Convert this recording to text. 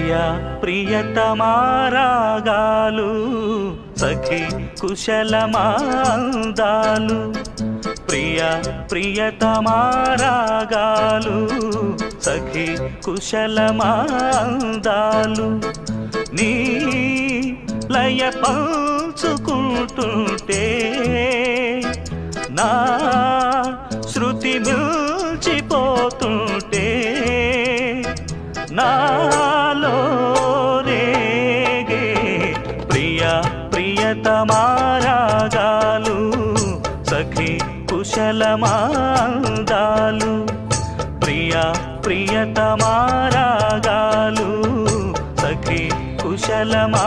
ప్రియా ప్రియతమారాగాలు సఖి కుశలమాందాలు ప్రియా ప్రియతమారాగాలు సఖి కుశలమాందాలు నీ లయ పంచుకుంటుంటే నా శృతి మిల్చిపోతుంటే నాలో రేగే ప్రియా ప్రియతమారాగాలు సఖి కుశలమాందాలు ప్రియా ప్రియతమారాగాలు సఖి కుశలమా